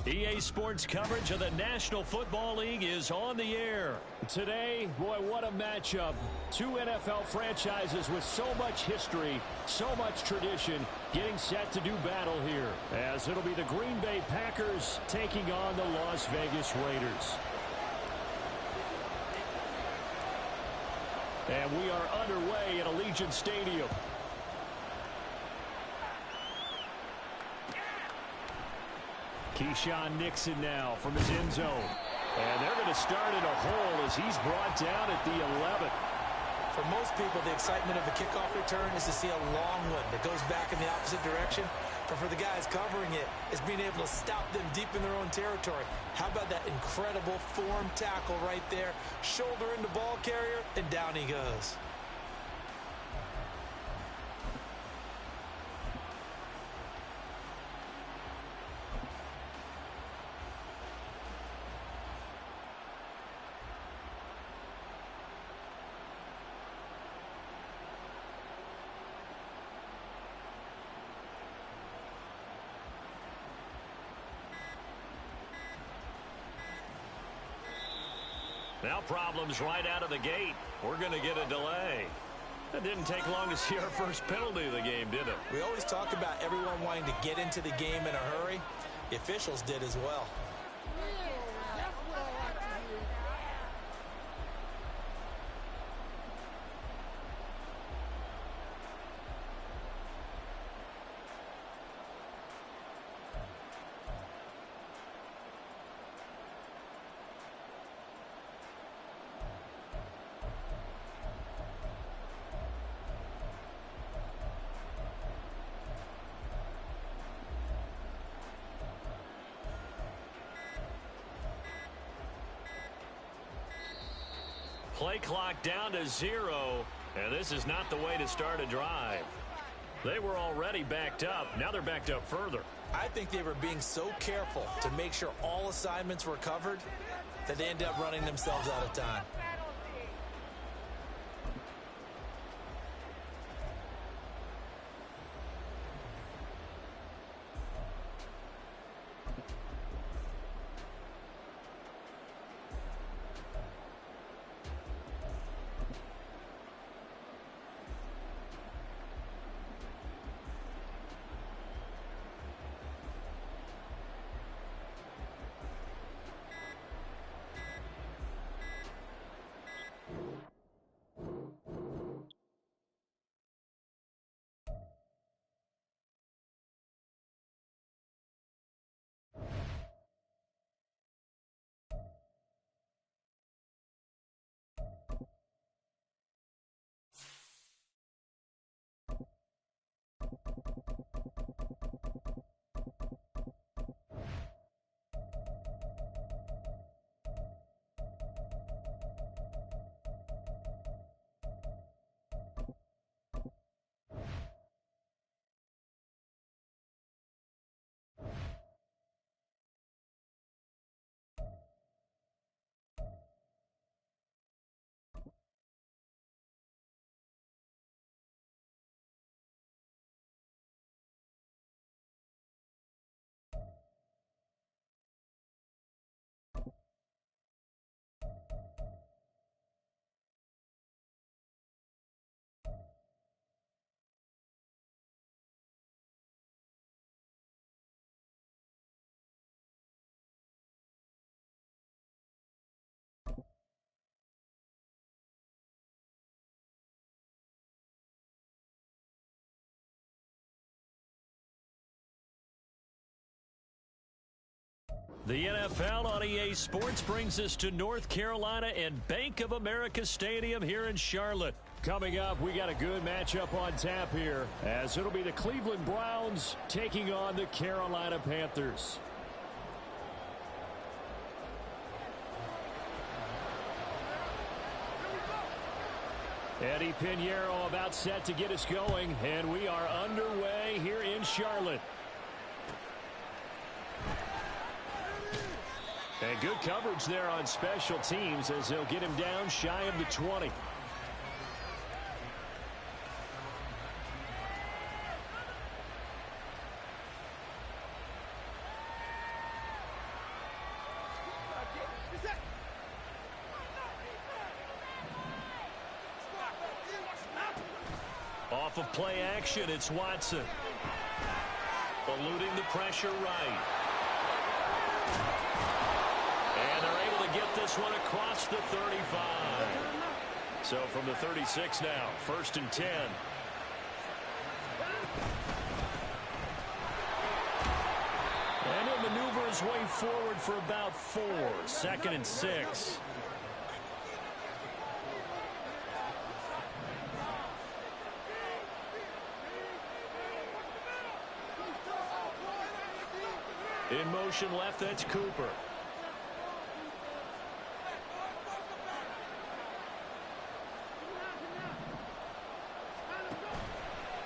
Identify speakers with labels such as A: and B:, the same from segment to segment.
A: EA Sports coverage of the National Football League is on the air.
B: Today, boy, what a matchup. Two NFL franchises with so much history, so much tradition, getting set to do battle here. As it'll be the Green Bay Packers taking on the Las Vegas Raiders. And we are underway at Allegiant Stadium. Keyshawn Nixon now from his end zone. And they're going to start in a hole as he's brought down at the 11.
C: For most people, the excitement of a kickoff return is to see a long one that goes back in the opposite direction. But for the guys covering it, it's being able to stop them deep in their own territory. How about that incredible form tackle right there? Shoulder into ball carrier, and down he goes.
A: Now problems right out of the gate. We're going to get a delay. It didn't take long to see our first penalty of the game, did it?
C: We always talk about everyone wanting to get into the game in a hurry. The officials did as well.
A: Play clock down to 0, and this is not the way to start a drive. They were already backed up. Now they're backed up further.
C: I think they were being so careful to make sure all assignments were covered that they ended up running themselves out of time.
A: The NFL on EA Sports brings us to North Carolina and Bank of America Stadium here in Charlotte.
B: Coming up, we got a good matchup on tap here, as it'll be the Cleveland Browns taking on the Carolina Panthers. Eddie Pinheiro about set to get us going, and we are underway here in Charlotte. And good coverage there on special teams as they'll get him down shy of the 20.
A: off of play action. It's Watson. Eluding the pressure right. And they're able to get this one across the 35. So from the 36 now, 1st and 10. And he'll maneuver his way forward for about 4. 2nd and 6. In motion left, that's Cooper.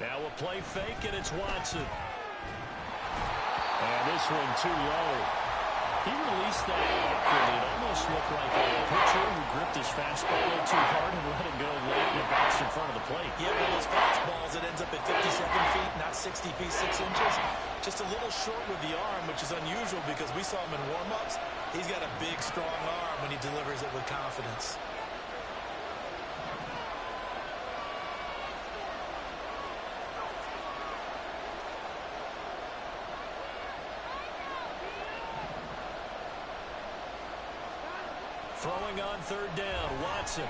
A: Now a play fake, and it's Watson. And this one too low. He released that awkwardly. It almost looked like a pitcher who gripped his fastball a little too hard and let it go late and it bounced in front of the plate.
C: Yeah, one of those fastballs, it ends up at 57 feet, not 60 feet, 6 inches. Just a little short with the arm, which is unusual because we saw him in warm-ups. He's got a big, strong arm when he delivers it with confidence.
A: Throwing on 3rd down, Watson.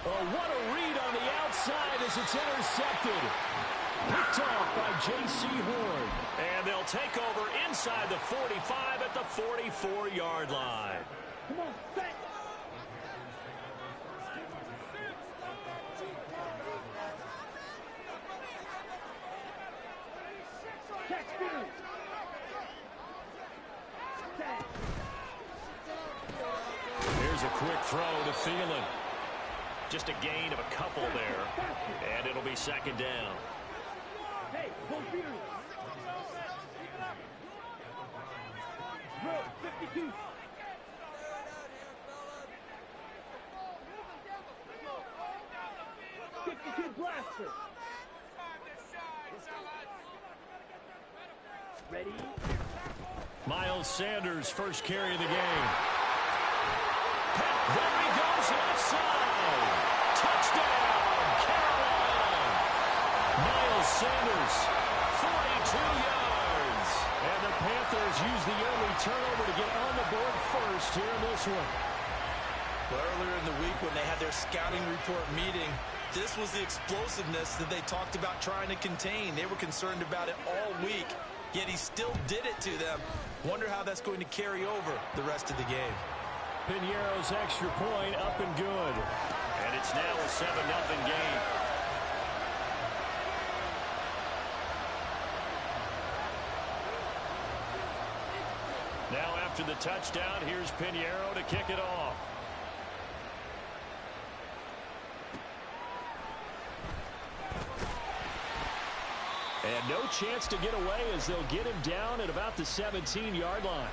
B: Oh, what a read on the outside as it's intercepted. Picked off by J.C. Horn.
A: And they'll take over inside the 45 at the 44-yard line.
B: Come on, set.
A: Here's a quick throw to Thielen. Just a gain of a couple there. And it'll be 2nd down.
B: Hey, go Beard. Bro, 52. Blaster. Ready?
A: Miles Sanders, first carry of the game. There he goes, left side. Touchdown, Carolina. Miles Sanders, 42 yards.
B: And the Panthers use the early turnover to get on the board first here in this one.
C: Well, earlier in the week when they had their scouting report meeting, this was the explosiveness that they talked about trying to contain. They were concerned about it all week, yet he still did it to them. Wonder how that's going to carry over the rest of the game.
B: Piñeiro's extra point up and good.
A: And it's now a 7-0 game. Now after the touchdown, here's Piñeiro to kick it off. And no chance to get away as they'll get him down at about the 17-yard line.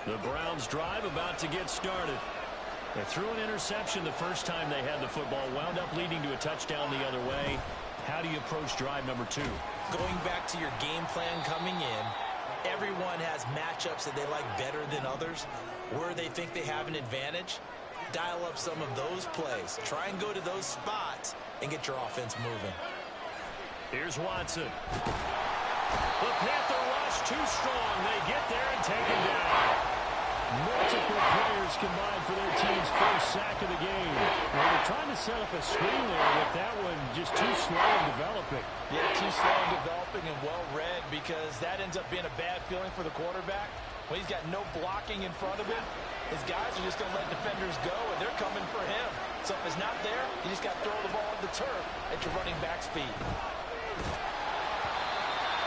A: The Browns drive about to get started. They threw an interception the first time they had the football, wound up leading to a touchdown the other way. How do you approach drive number 2?
C: Going back to your game plan coming in, everyone has matchups that they like better than others. Where they think they have an advantage, dial up some of those plays. Try and go to those spots and get your offense moving.
A: Here's Watson. The Panther rush too strong. They get there and take him down.
B: Multiple players combined for their team's first sack of the game. Well, they're trying to set up a screen there, but that one just too slow in developing.
C: Yeah, too slow in developing and well read, because that ends up being a bad feeling for the quarterback. When he's got no blocking in front of him, his guys are just going to let defenders go, and they're coming for him. So if it's not there, you just got to throw the ball at the turf at your running back speed.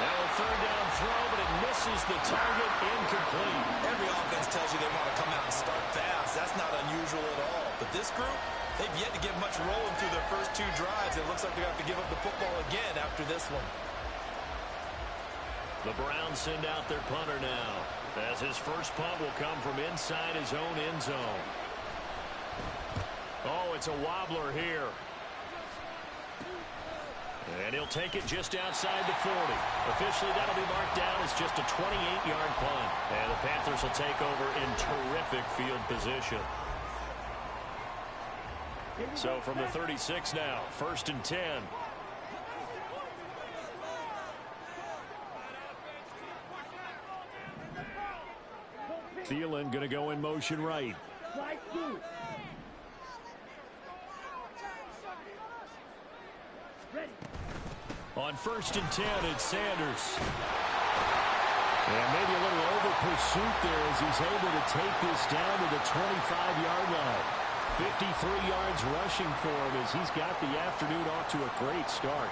A: Now a 3rd down throw, but it misses the target, incomplete.
C: Every offense tells you they want to come out and start fast. That's not unusual at all. But this group, they've yet to give much much rolling through their first 2 drives. It looks like they have to give up the football again after this one.
A: The Browns send out their punter now, as his first punt will come from inside his own end zone. Oh, it's a wobbler here. And he'll take it just outside the 40. Officially, that'll be marked down as just a 28-yard punt. And the Panthers will take over in terrific field position. So from the 36 now, 1st and 10.
B: Thielen going to go in motion right.
A: On 1st and 10, it's Sanders.
B: And maybe a little over pursuit there as he's able to take this down to the 25-yard line. 53 yards rushing for him as he's got the afternoon off to a great start.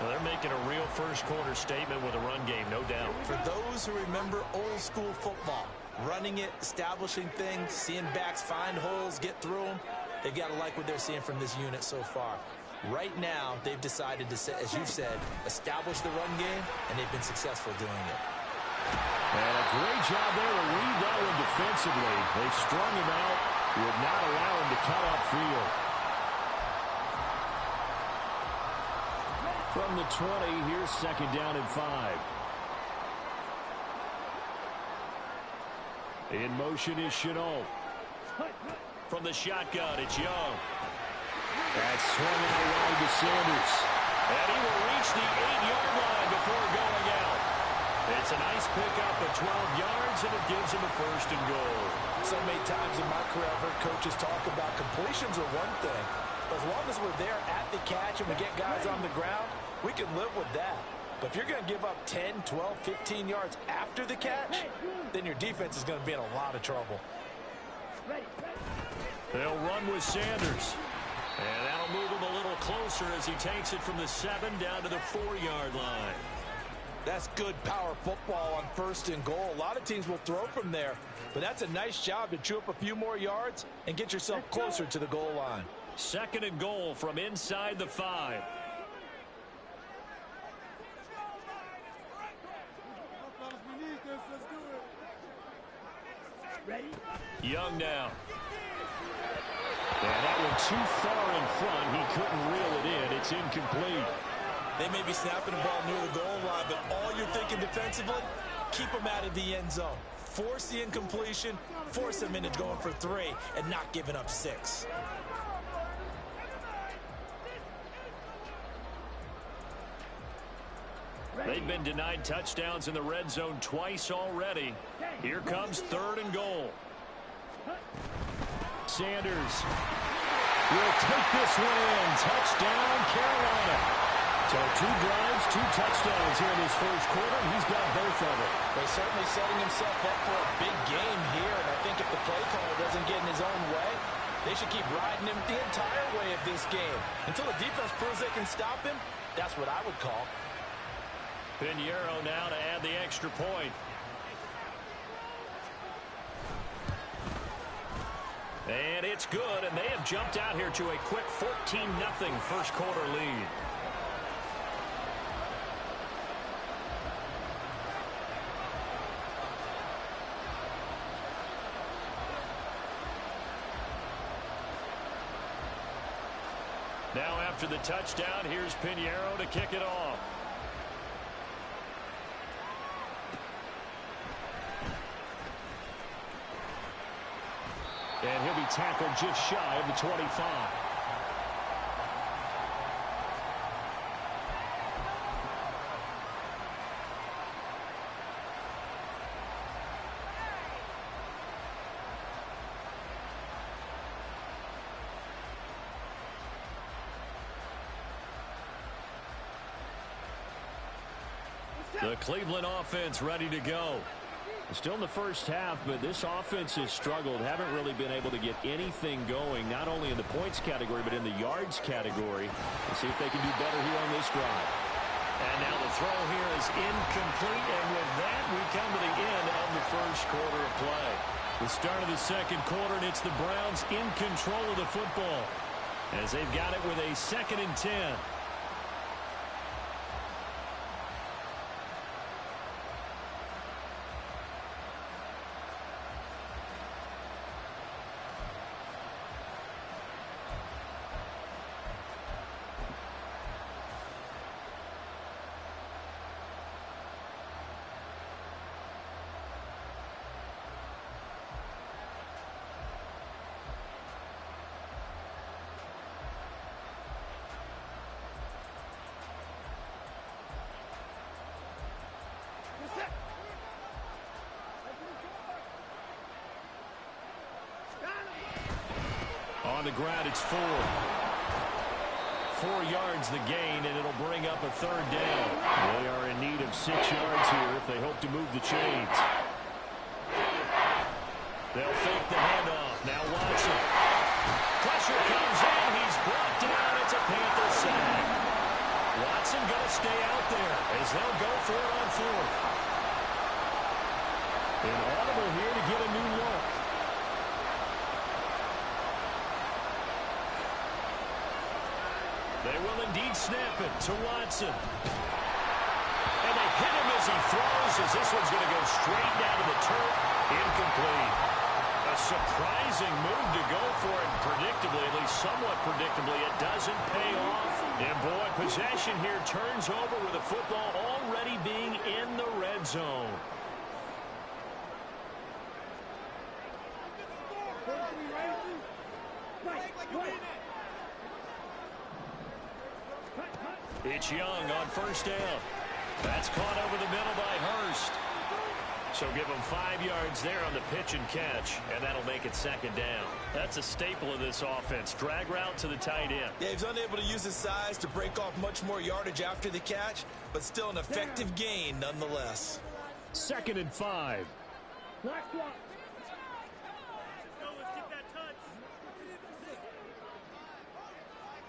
A: Well, they're making a real first-quarter statement with a run game, no doubt.
C: For those who remember old-school football, running it, establishing things, seeing backs find holes, get through them, they've got to like what they're seeing from this unit so far. Right now, they've decided to, as you've said, establish the run game, and they've been successful doing it.
B: And a great job there to read that one defensively. They strung him out, would not allow him to cut upfield. From the 20, here's 2nd down and 5. In motion is Chenault.
A: From the shotgun, it's Young.
B: That's swung out wide to Sanders.
A: And he will reach the 8-yard line before going out. It's a nice pickup of 12 yards, and it gives him a 1st and goal.
C: So many times in my career, I've heard coaches talk about completions are one thing. But as long as we're there at the catch and we get guys on the ground, we can live with that. But if you're going to give up 10, 12, 15 yards after the catch, then your defense is going to be in a lot of trouble.
A: They'll run with Sanders. And that'll move him a little closer as he takes it from the 7 down to the 4-yard line.
C: That's good power football on 1st and goal. A lot of teams will throw from there, but that's a nice job to chew up a few more yards and get yourself closer to the goal line.
A: 2nd and goal from inside the 5. Young now.
B: And that one too far in front. He couldn't reel it in. It's incomplete.
C: They may be snapping the ball near the goal line, but all you're thinking defensively, keep them out of the end zone. Force the incompletion, force them into going for 3, and not giving up 6.
A: They've been denied touchdowns in the red zone twice already. Here comes 3rd and goal.
B: Sanders will take this one in. Touchdown, Carolina. So 2 drives, 2 touchdowns here in his first quarter, and he's got both of it.
C: They're certainly setting himself up for a big game here, and I think if the play caller doesn't get in his own way, they should keep riding him the entire way of this game. Until the defense proves they can stop him, that's what I would call.
A: Pinheiro now to add the extra point. And it's good, and they have jumped out here to a quick 14-0 first quarter lead. Now after the touchdown, here's Pinheiro to kick it off.
B: And he'll be tackled just shy of the 25.
A: The Cleveland offense ready to go.
B: Still in the first half, but this offense has struggled. Haven't really been able to get anything going, not only in the points category, but in the yards category. Let's see if they can do better here on this drive.
A: And now the throw here is incomplete, and with that, we come to the end of the first quarter of play. The start of the second quarter, and it's the Browns in control of the football.
B: as they've got it with a 2nd and 10. On the ground, it's 4. 4 yards the gain, and it'll bring up a 3rd down. They are in need of 6 yards here if they hope to move the chains. They'll fake the handoff. Now Watson. Pressure comes in. He's brought down. It's a Panther sack. Watson going to stay out there as they'll go for it on 4th. An audible here to get a new look. They will indeed snap it to Watson. And they hit him as he throws, as this one's going to go straight down to the turf. Incomplete. A surprising move to go for it. Predictably, at least somewhat predictably, it doesn't pay off. And boy, possession here turns over with the football already being in the red zone. It's Young on 1st down. That's caught over the middle by Hurst. So give him 5 yards there on the pitch and catch, and that'll make it 2nd down. That's a staple of this offense. Drag route to the tight end.
C: Yeah, he's unable to use his size to break off much more yardage after the catch, but still an effective gain nonetheless.
B: 2nd and 5.
D: Black one.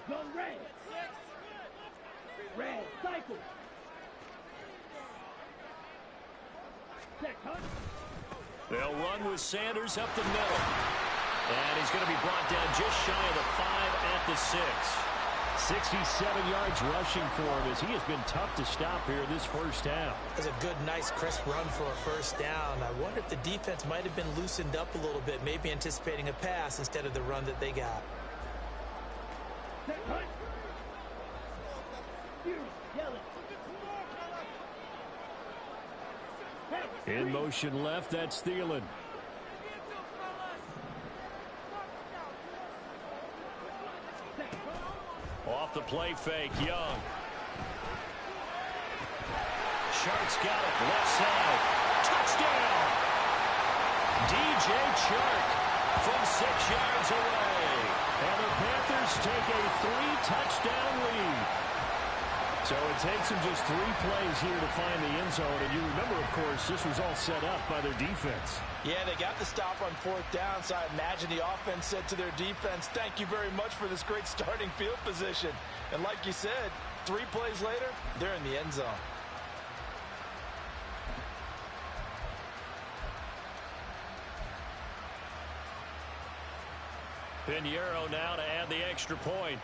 D: Go red. Red, cycle.
B: They'll run with Sanders up the middle. And he's going to be brought down just shy of the 5 at the 6. 67 yards rushing for him as he has been tough to stop here this first half.
C: That's a good, nice, crisp run for a 1st down. I wonder if the defense might have been loosened up a little bit, maybe anticipating a pass instead of the run that they got.
B: In motion left, that's Thielen. Off the play fake, Young. Shark's got it, left side. Touchdown! DJ Chark from 6 yards away. And the Panthers take a 3-touchdown lead. So it takes them just 3 plays here to find the end zone. And you remember, of course, this was all set up by their defense.
C: Yeah, they got the stop on 4th down, so I imagine the offense said to their defense, thank you very much for this great starting field position. And like you said, 3 plays later, they're in the end zone.
B: Pinheiro now to add the extra point.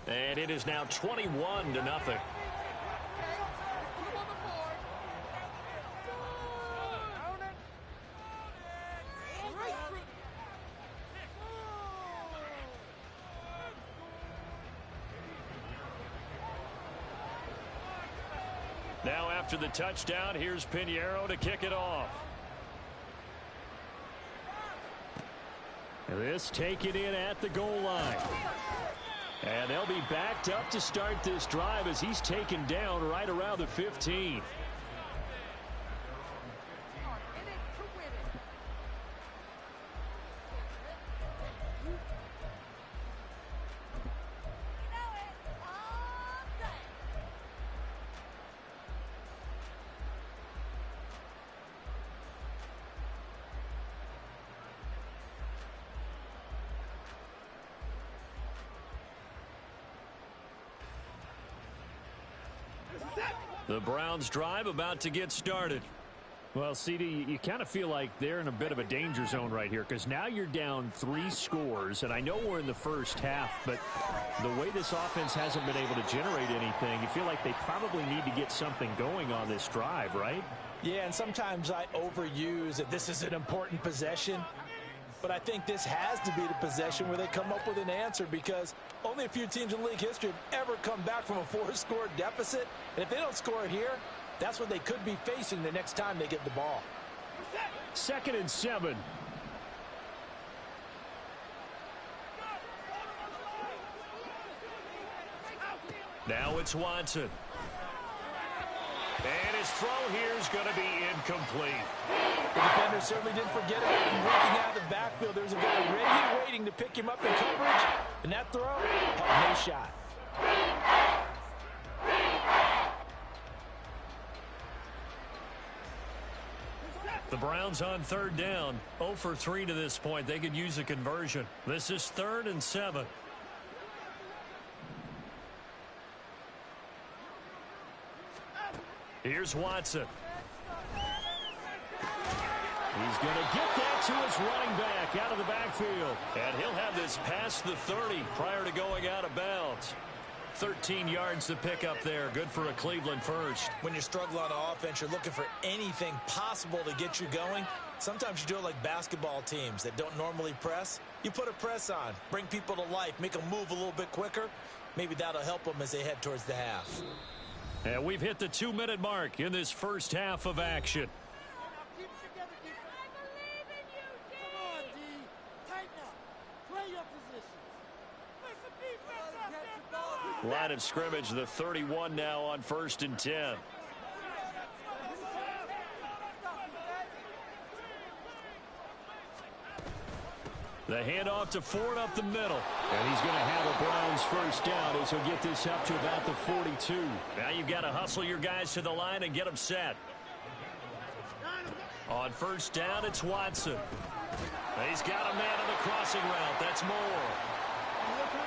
B: And it is now 21-0. Now after the touchdown, here's Pinheiro to kick it off. This taken in at the goal line. And they'll be backed up to start this drive as he's taken down right around the 15. The Browns drive about to get started. Well, CD, you kind of feel like they're in a bit of a danger zone right here because now you're down 3 scores, and I know we're in the first half, but the way this offense hasn't been able to generate anything, you feel like they probably need to get something going on this drive, right?
C: Yeah, and sometimes I overuse that this is an important possession, but I think this has to be the possession where they come up with an answer because only a few teams in league history have ever come back from a 4-score deficit, and if they don't score here, that's what they could be facing the next time they get the ball.
B: 2nd and 7.
A: Now it's Watson. And his throw here is going to be incomplete.
C: The defender certainly didn't forget about him breaking out of the backfield. There's a guy ready and waiting to pick him up in coverage, and that throw, no shot.
A: The Browns on 3rd down. 0 for 3 to this point. They could use a conversion. This is 3rd and 7. Here's Watson.
B: He's going to get that to his running back out of the backfield.
A: And he'll have this past the 30 prior to going out of bounds. 13 yards to pick up there. Good for a Cleveland first.
C: When you're struggling on offense, you're looking for anything possible to get you going. Sometimes you do it like basketball teams that don't normally press. You put a press on, bring people to life, make them move a little bit quicker. Maybe that'll help them as they head towards the half.
A: And we've hit the 2-minute mark in this first half of action. Line of scrimmage, the 31 now on 1st and 10. The handoff to Ford up the middle.
B: And he's going to have a Browns first down as he'll get this up to about the 42.
A: Now you've got to hustle your guys to the line and get them set. On 1st down, it's Watson. He's got a man on the crossing route. That's Moore.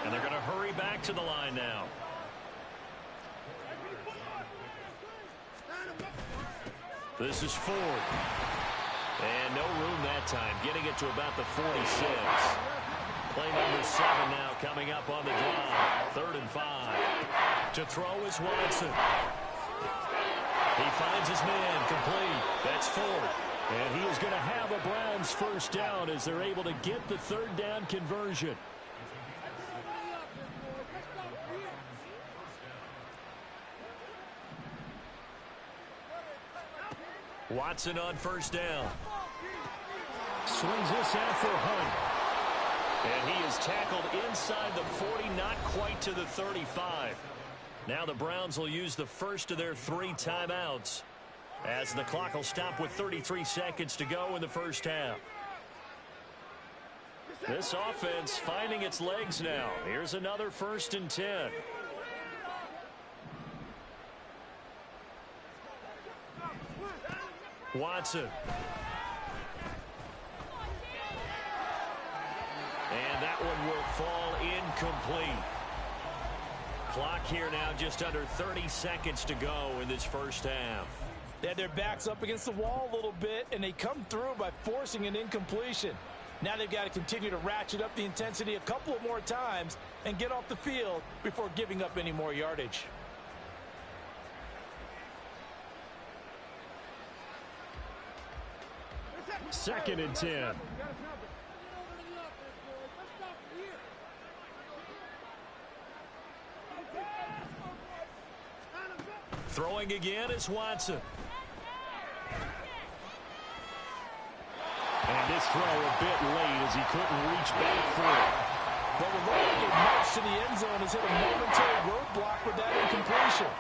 A: And they're going to hurry back to the line now. This is Ford. And no room that time. Getting it to about the 46. Play number 7 now coming up on the drive. 3rd and 5. To throw is Watson. He finds his man complete. That's Ford.
B: And he is going to have a Browns first down as they're able to get the 3rd down conversion.
A: Watson on 1st down.
B: Swings this out for Hunt.
A: And he is tackled inside the 40, not quite to the 35. Now the Browns will use the first of their 3 timeouts as the clock will stop with 33 seconds to go in the first half. This offense finding its legs now. Here's another 1st and 10. Watson. And that one will fall incomplete. Clock here now just under 30 seconds to go in this first half.
C: They had their backs up against the wall a little bit, and they come through by forcing an incompletion. Now they've got to continue to ratchet up the intensity a couple of more times and get off the field before giving up any more yardage.
B: Second and 10.
A: Throwing again is Watson.
B: And this throw a bit late as he couldn't reach back for it.
C: But with a march to the end zone has hit a momentary roadblock with that incompletion.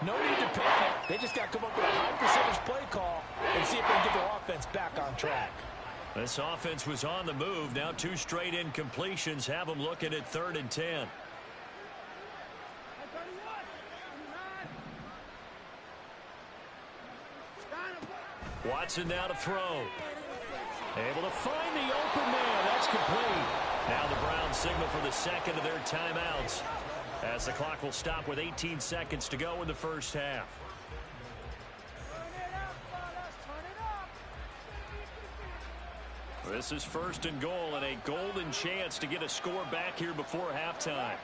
C: No need to panic. They just got to come up with a high percentage play call and see if they can get their offense back on track.
A: This offense was on the move. Now 2 straight incompletions have them looking at 3rd and 10. Watson now to throw. Able to find the open man. That's complete. Now the Browns signal for the second of their timeouts as the clock will stop with 18 seconds to go in the first half.
B: This is 1st and goal and a golden chance to get a score back here before halftime.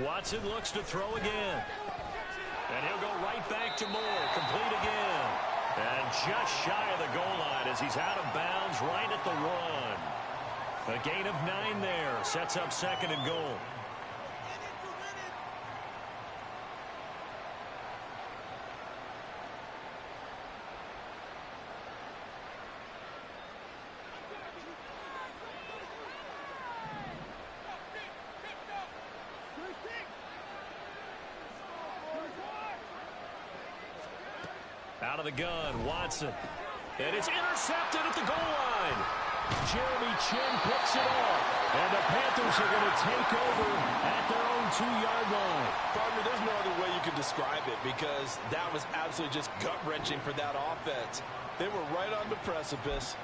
B: Watson looks to throw again. And he'll go right back to Moore. Complete again. And just shy of the goal line as he's out of bounds right at the 1. A gain of 9 there. Sets up 2nd and goal. Out of the gun, Watson. And it's intercepted at the goal line. Jeremy Chin picks it off. And the Panthers are going to take over at their own 2-yard line.
C: Partner, there's no other way you can describe it because that was absolutely just gut-wrenching for that offense. They were right on the precipice.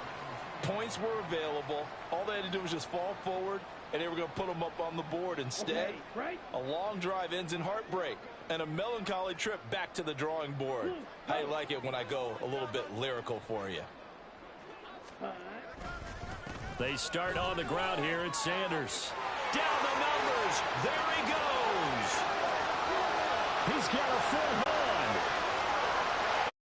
C: Points were available. All they had to do was just fall forward, and they were going to put them up on the board. Instead, a long drive ends in heartbreak and a melancholy trip back to the drawing board. I like it when I go a little bit lyrical for you.
B: They start on the ground here. It's Sanders. Down the numbers. There he goes. He's got a full